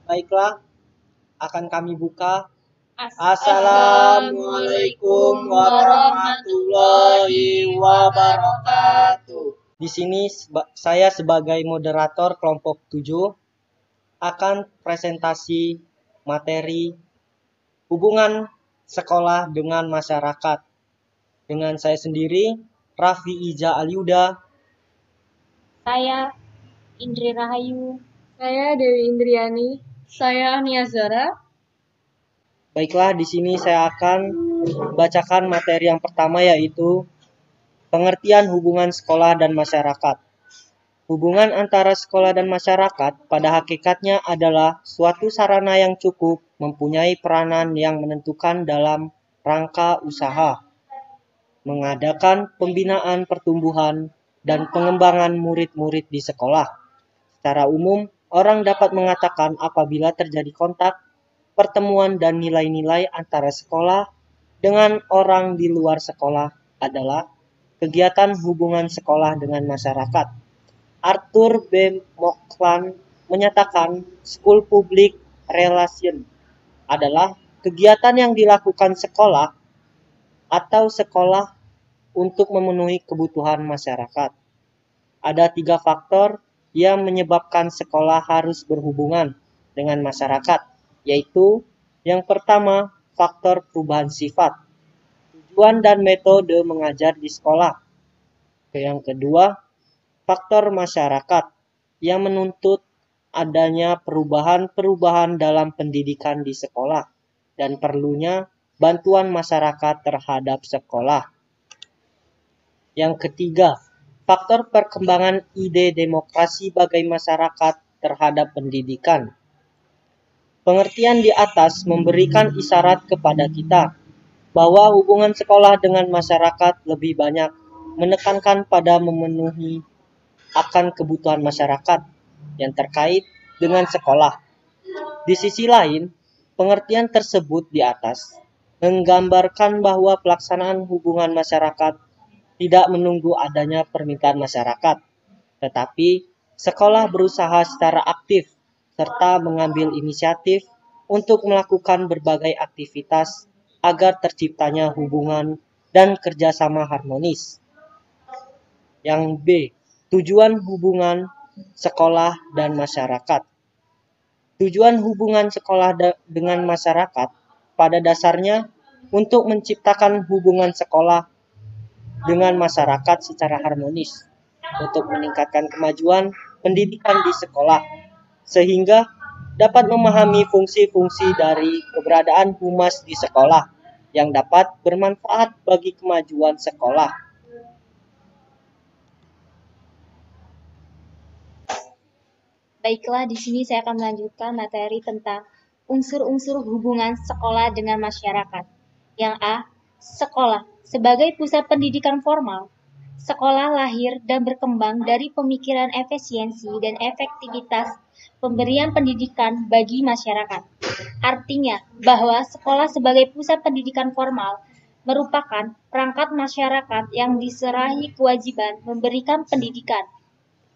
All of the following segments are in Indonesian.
Baiklah, akan kami buka. Assalamualaikum warahmatullahi wabarakatuh. Di sini saya sebagai moderator kelompok 7 akan presentasi materi hubungan sekolah dengan masyarakat. Dengan saya sendiri, Raffi Ija Aliuda. Saya Indri Rahayu. Saya Dewi Indriani. Saya Ania Zara. Baiklah, di sini saya akan bacakan materi yang pertama, yaitu pengertian hubungan sekolah dan masyarakat. Hubungan antara sekolah dan masyarakat pada hakikatnya adalah suatu sarana yang cukup mempunyai peranan yang menentukan dalam rangka usaha, mengadakan pembinaan pertumbuhan dan pengembangan murid-murid di sekolah. Secara umum, orang dapat mengatakan apabila terjadi kontak, pertemuan dan nilai-nilai antara sekolah dengan orang di luar sekolah adalah kegiatan hubungan sekolah dengan masyarakat. Arthur B. Mocklan menyatakan school public relation adalah kegiatan yang dilakukan sekolah atau sekolah untuk memenuhi kebutuhan masyarakat. Ada 3 faktor yang menyebabkan sekolah harus berhubungan dengan masyarakat, yaitu yang pertama, faktor perubahan sifat, tujuan dan metode mengajar di sekolah. Yang kedua, faktor masyarakat yang menuntut adanya perubahan-perubahan dalam pendidikan di sekolah dan perlunya bantuan masyarakat terhadap sekolah. Yang ketiga, faktor perkembangan ide demokrasi bagi masyarakat terhadap pendidikan. Pengertian di atas memberikan isyarat kepada kita bahwa hubungan sekolah dengan masyarakat lebih banyak menekankan pada memenuhi akan kebutuhan masyarakat yang terkait dengan sekolah. Di sisi lain, pengertian tersebut di atas menggambarkan bahwa pelaksanaan hubungan masyarakat tidak menunggu adanya permintaan masyarakat, tetapi sekolah berusaha secara aktif serta mengambil inisiatif untuk melakukan berbagai aktivitas agar terciptanya hubungan dan kerjasama harmonis. Yang B, tujuan hubungan sekolah dan masyarakat. Tujuan hubungan sekolah dengan masyarakat pada dasarnya untuk menciptakan hubungan sekolah dengan masyarakat secara harmonis, untuk meningkatkan kemajuan pendidikan di sekolah, sehingga dapat memahami fungsi-fungsi dari keberadaan humas di sekolah yang dapat bermanfaat bagi kemajuan sekolah. Baiklah, di sini saya akan melanjutkan materi tentang unsur-unsur hubungan sekolah dengan masyarakat. Yang A, sekolah sebagai pusat pendidikan formal. Sekolah lahir dan berkembang dari pemikiran efisiensi dan efektivitas pemberian pendidikan bagi masyarakat. Artinya bahwa sekolah sebagai pusat pendidikan formal merupakan perangkat masyarakat yang diserahi kewajiban memberikan pendidikan.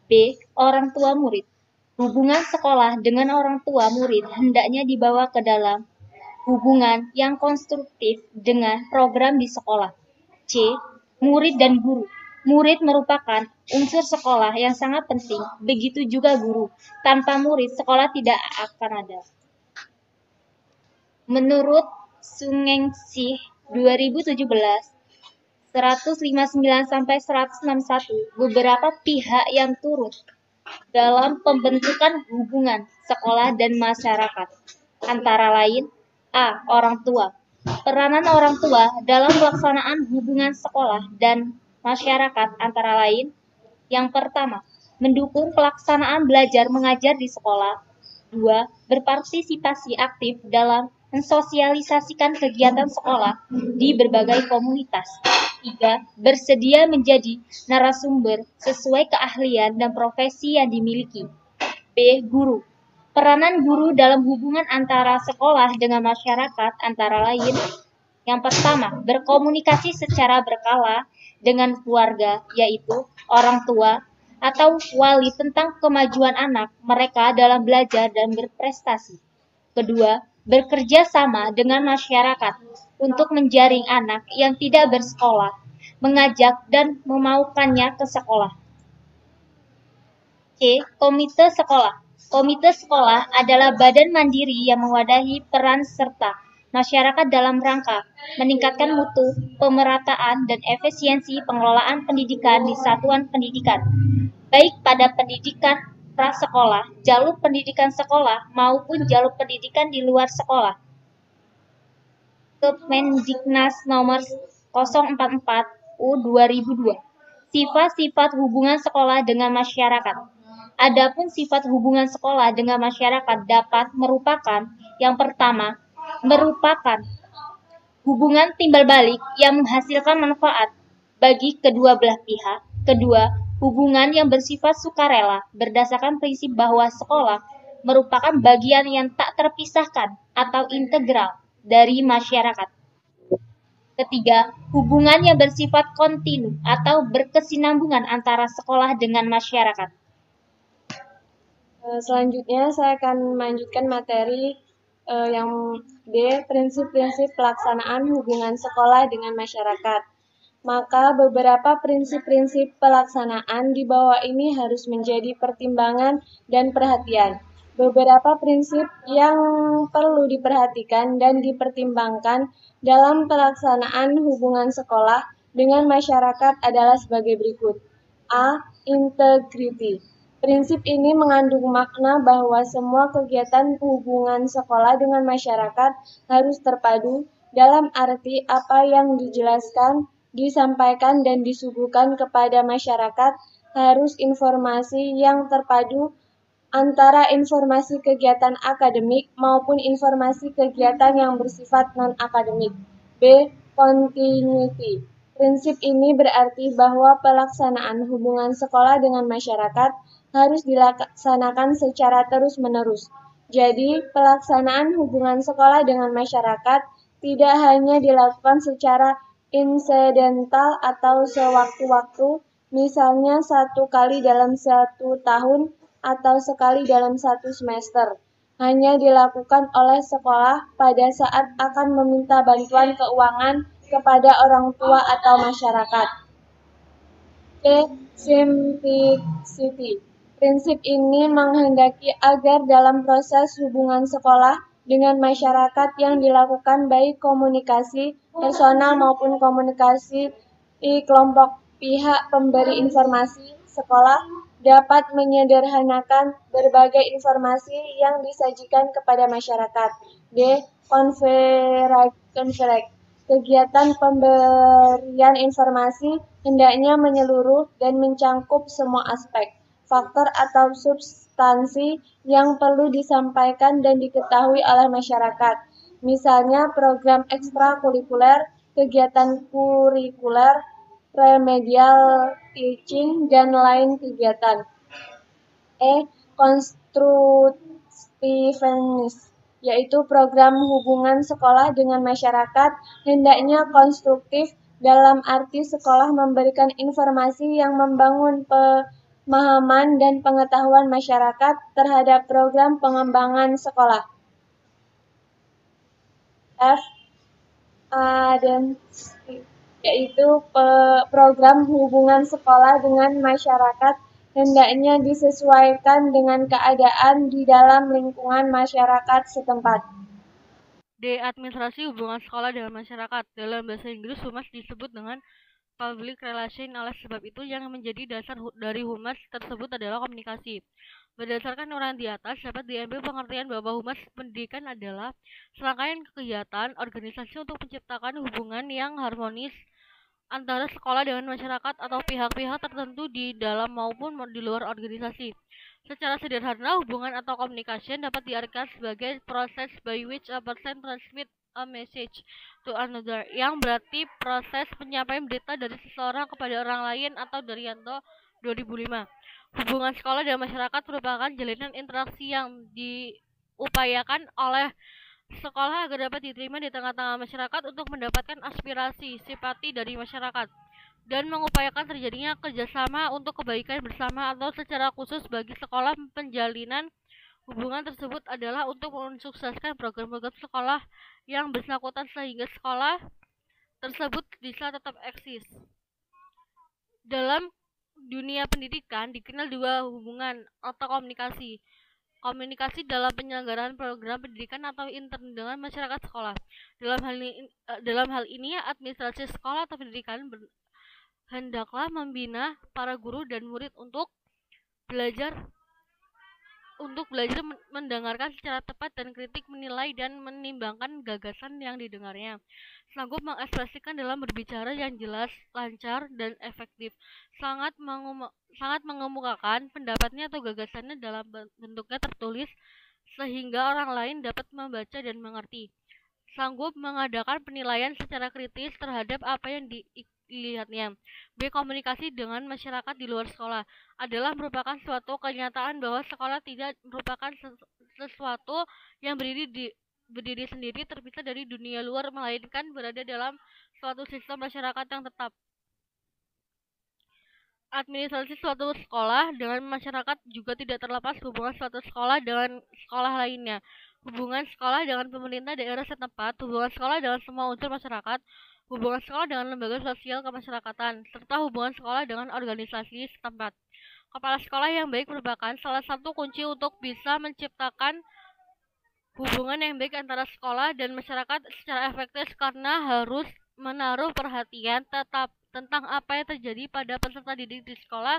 B. Orang tua murid. Hubungan sekolah dengan orang tua murid hendaknya dibawa ke dalam hubungan yang konstruktif dengan program di sekolah. C. Murid dan guru. Murid merupakan unsur sekolah yang sangat penting, begitu juga guru. Tanpa murid, sekolah tidak akan ada. Menurut Sungengsih 2017, 159-161, beberapa pihak yang turut dalam pembentukan hubungan sekolah dan masyarakat, antara lain A. Orang tua. Peranan orang tua dalam pelaksanaan hubungan sekolah dan masyarakat antara lain: yang pertama, mendukung pelaksanaan belajar mengajar di sekolah. 2. Berpartisipasi aktif dalam mensosialisasikan kegiatan sekolah di berbagai komunitas. 3. Bersedia menjadi narasumber sesuai keahlian dan profesi yang dimiliki. B. Guru. Peranan guru dalam hubungan antara sekolah dengan masyarakat antara lain: yang pertama, berkomunikasi secara berkala dengan keluarga, yaitu orang tua, atau wali tentang kemajuan anak mereka dalam belajar dan berprestasi. Kedua, bekerja sama dengan masyarakat untuk menjaring anak yang tidak bersekolah, mengajak dan memaukannya ke sekolah. C. Komite sekolah. Komite sekolah adalah badan mandiri yang mewadahi peran serta masyarakat dalam rangka meningkatkan mutu, pemerataan, dan efisiensi pengelolaan pendidikan di satuan pendidikan, baik pada pendidikan prasekolah, jalur pendidikan sekolah, maupun jalur pendidikan di luar sekolah. Kemendiknas nomor 044 U 2002. Sifat-sifat hubungan sekolah dengan masyarakat. Adapun sifat hubungan sekolah dengan masyarakat dapat merupakan yang pertama, merupakan hubungan timbal balik yang menghasilkan manfaat bagi kedua belah pihak. Kedua, hubungan yang bersifat sukarela berdasarkan prinsip bahwa sekolah merupakan bagian yang tak terpisahkan atau integral dari masyarakat. Ketiga, hubungan yang bersifat kontinu atau berkesinambungan antara sekolah dengan masyarakat. Selanjutnya saya akan melanjutkan materi yang D, prinsip-prinsip pelaksanaan hubungan sekolah dengan masyarakat. Maka beberapa prinsip-prinsip pelaksanaan di bawah ini harus menjadi pertimbangan dan perhatian. Beberapa prinsip yang perlu diperhatikan dan dipertimbangkan dalam pelaksanaan hubungan sekolah dengan masyarakat adalah sebagai berikut. A. Integrity. Prinsip ini mengandung makna bahwa semua kegiatan hubungan sekolah dengan masyarakat harus terpadu dalam arti apa yang dijelaskan, disampaikan, dan disuguhkan kepada masyarakat harus informasi yang terpadu antara informasi kegiatan akademik maupun informasi kegiatan yang bersifat non-akademik. B. Continuity. Prinsip ini berarti bahwa pelaksanaan hubungan sekolah dengan masyarakat harus dilaksanakan secara terus-menerus. Jadi, pelaksanaan hubungan sekolah dengan masyarakat tidak hanya dilakukan secara insidental atau sewaktu-waktu, misalnya 1 kali dalam 1 tahun atau sekali dalam 1 semester. Hanya dilakukan oleh sekolah pada saat akan meminta bantuan keuangan kepada orang tua atau masyarakat. C. Simplicity. Prinsip ini menghendaki agar dalam proses hubungan sekolah dengan masyarakat yang dilakukan baik komunikasi personal maupun komunikasi kelompok pihak pemberi informasi sekolah dapat menyederhanakan berbagai informasi yang disajikan kepada masyarakat. D. Converge. Kegiatan pemberian informasi hendaknya menyeluruh dan mencangkup semua aspek, faktor atau substansi yang perlu disampaikan dan diketahui oleh masyarakat. Misalnya program ekstrakurikuler, kegiatan kurikuler, remedial teaching, dan lain kegiatan. E. Constructiveness, yaitu program hubungan sekolah dengan masyarakat hendaknya konstruktif dalam arti sekolah memberikan informasi yang membangun pemahaman dan pengetahuan masyarakat terhadap program pengembangan sekolah. F. Identity, yaitu program hubungan sekolah dengan masyarakat hendaknya disesuaikan dengan keadaan di dalam lingkungan masyarakat setempat. D. Administrasi hubungan sekolah dengan masyarakat. Dalam bahasa Inggris, humas disebut dengan public relation. Oleh sebab itu, yang menjadi dasar dari humas tersebut adalah komunikasi. Berdasarkan uraian di atas, dapat diambil pengertian bahwa humas pendidikan adalah serangkaian kegiatan organisasi untuk menciptakan hubungan yang harmonis antara sekolah dengan masyarakat atau pihak-pihak tertentu di dalam maupun di luar organisasi. Secara sederhana, hubungan atau communication dapat diartikan sebagai proses by which a person transmit a message to another, yang berarti proses penyampaian berita dari seseorang kepada orang lain, atau dari Yanto 2005. Hubungan sekolah dan masyarakat merupakan jalinan interaksi yang diupayakan oleh sekolah agar dapat diterima di tengah-tengah masyarakat untuk mendapatkan aspirasi, simpati dari masyarakat. dan mengupayakan terjadinya kerjasama untuk kebaikan bersama atau secara khusus bagi sekolah. Penjalinan hubungan tersebut adalah untuk mensukseskan program-program sekolah yang bersangkutan sehingga sekolah tersebut bisa tetap eksis. Dalam dunia pendidikan dikenal dua hubungan atau komunikasi. Komunikasi dalam penyelenggaraan program pendidikan atau intern dengan masyarakat sekolah. Dalam hal ini administrasi sekolah atau pendidikan hendaklah membina para guru dan murid untuk belajar mendengarkan secara tepat dan kritik, menilai dan menimbangkan gagasan yang didengarnya, sanggup mengekspresikan dalam berbicara yang jelas, lancar, dan efektif, sangat mengemukakan pendapatnya atau gagasannya dalam bentuknya tertulis sehingga orang lain dapat membaca dan mengerti, sanggup mengadakan penilaian secara kritis terhadap apa yang dilihatnya. B. Komunikasi dengan masyarakat di luar sekolah adalah merupakan suatu kenyataan bahwa sekolah tidak merupakan sesuatu yang berdiri sendiri terpisah dari dunia luar, melainkan berada dalam suatu sistem masyarakat yang tetap. Administrasi suatu sekolah dengan masyarakat juga tidak terlepas hubungan suatu sekolah dengan sekolah lainnya, hubungan sekolah dengan pemerintah daerah setempat, hubungan sekolah dengan semua unsur masyarakat, hubungan sekolah dengan lembaga sosial kemasyarakatan, serta hubungan sekolah dengan organisasi setempat. Kepala sekolah yang baik merupakan salah satu kunci untuk bisa menciptakan hubungan yang baik antara sekolah dan masyarakat secara efektif, karena harus menaruh perhatian tetap tentang apa yang terjadi pada peserta didik di sekolah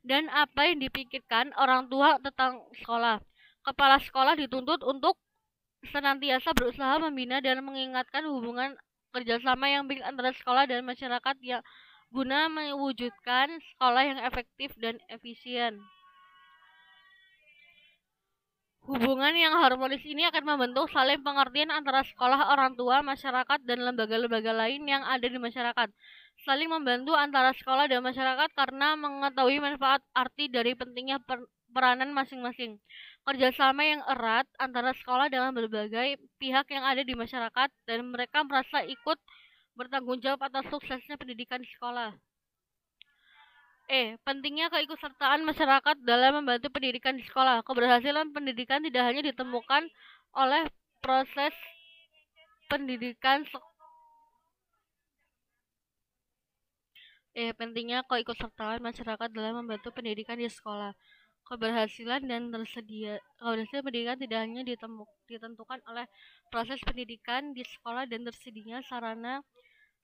dan apa yang dipikirkan orang tua tentang sekolah. Kepala sekolah dituntut untuk senantiasa berusaha membina dan mengingatkan hubungan kerjasama yang baik antara sekolah dan masyarakat yang guna mewujudkan sekolah yang efektif dan efisien. Hubungan yang harmonis ini akan membentuk saling pengertian antara sekolah, orang tua, masyarakat, dan lembaga-lembaga lain yang ada di masyarakat. Saling membantu antara sekolah dan masyarakat karena mengetahui manfaat arti dari pentingnya peranan masing-masing. Kerjasama yang erat antara sekolah dengan berbagai pihak yang ada di masyarakat dan mereka merasa ikut bertanggung jawab atas suksesnya pendidikan di sekolah. Pentingnya keikutsertaan masyarakat dalam membantu pendidikan di sekolah. Keberhasilan pendidikan tidak hanya ditemukan oleh proses pendidikan pentingnya keikutsertaan masyarakat dalam membantu pendidikan di sekolah. Keberhasilan pendidikan tidak hanya ditentukan oleh proses pendidikan di sekolah dan tersedianya sarana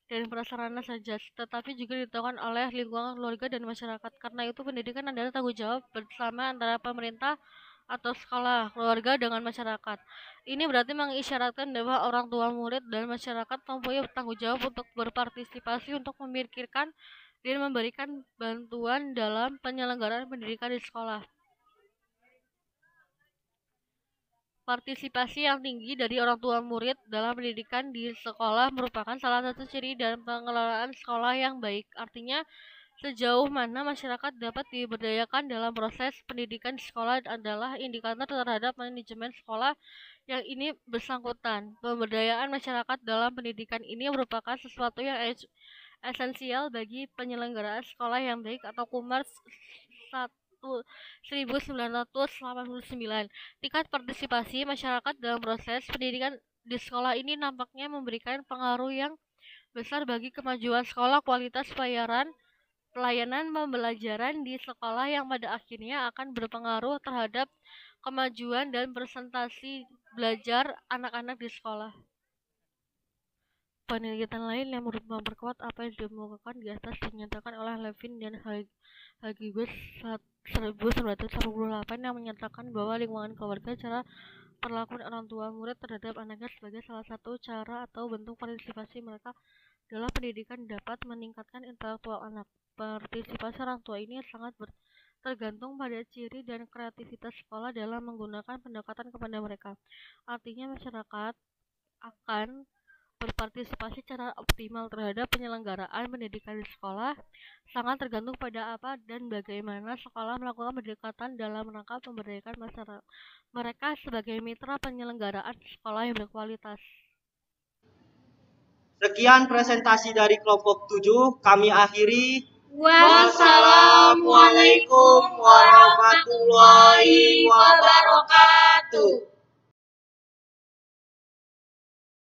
dan prasarana saja, tetapi juga ditentukan oleh lingkungan keluarga dan masyarakat. Karena itu pendidikan adalah tanggung jawab bersama antara pemerintah atau sekolah, keluarga, dengan masyarakat. Ini berarti mengisyaratkan bahwa orang tua, murid, dan masyarakat mempunyai tanggung jawab untuk berpartisipasi untuk memikirkan dan memberikan bantuan dalam penyelenggaraan pendidikan di sekolah. Partisipasi yang tinggi dari orang tua murid dalam pendidikan di sekolah merupakan salah satu ciri dan pengelolaan sekolah yang baik. Artinya, sejauh mana masyarakat dapat diberdayakan dalam proses pendidikan di sekolah adalah indikator terhadap manajemen sekolah yang ini bersangkutan. Pemberdayaan masyarakat dalam pendidikan ini merupakan sesuatu yang esensial bagi penyelenggaraan sekolah yang baik atau KUMAR 1989. Tingkat partisipasi masyarakat dalam proses pendidikan di sekolah ini nampaknya memberikan pengaruh yang besar bagi kemajuan sekolah. Kualitas pelayanan pembelajaran di sekolah yang pada akhirnya akan berpengaruh terhadap kemajuan dan presentasi belajar anak-anak di sekolah. Penelitian lain yang memperkuat apa yang dikemukakan di atas dinyatakan oleh Levin dan Hagibus 1988 yang menyatakan bahwa lingkungan keluarga, cara perlakuan orang tua murid terhadap anaknya sebagai salah satu cara atau bentuk partisipasi mereka dalam pendidikan dapat meningkatkan intelektual anak. Partisipasi orang tua ini sangat tergantung pada ciri dan kreativitas sekolah dalam menggunakan pendekatan kepada mereka. Artinya masyarakat akan berpartisipasi secara optimal terhadap penyelenggaraan pendidikan di sekolah sangat tergantung pada apa dan bagaimana sekolah melakukan pendekatan dalam rangka pemberdayaan masyarakat mereka sebagai mitra penyelenggaraan sekolah yang berkualitas. Sekian presentasi dari kelompok 7, kami akhiri. Wassalamualaikum warahmatullahi wabarakatuh.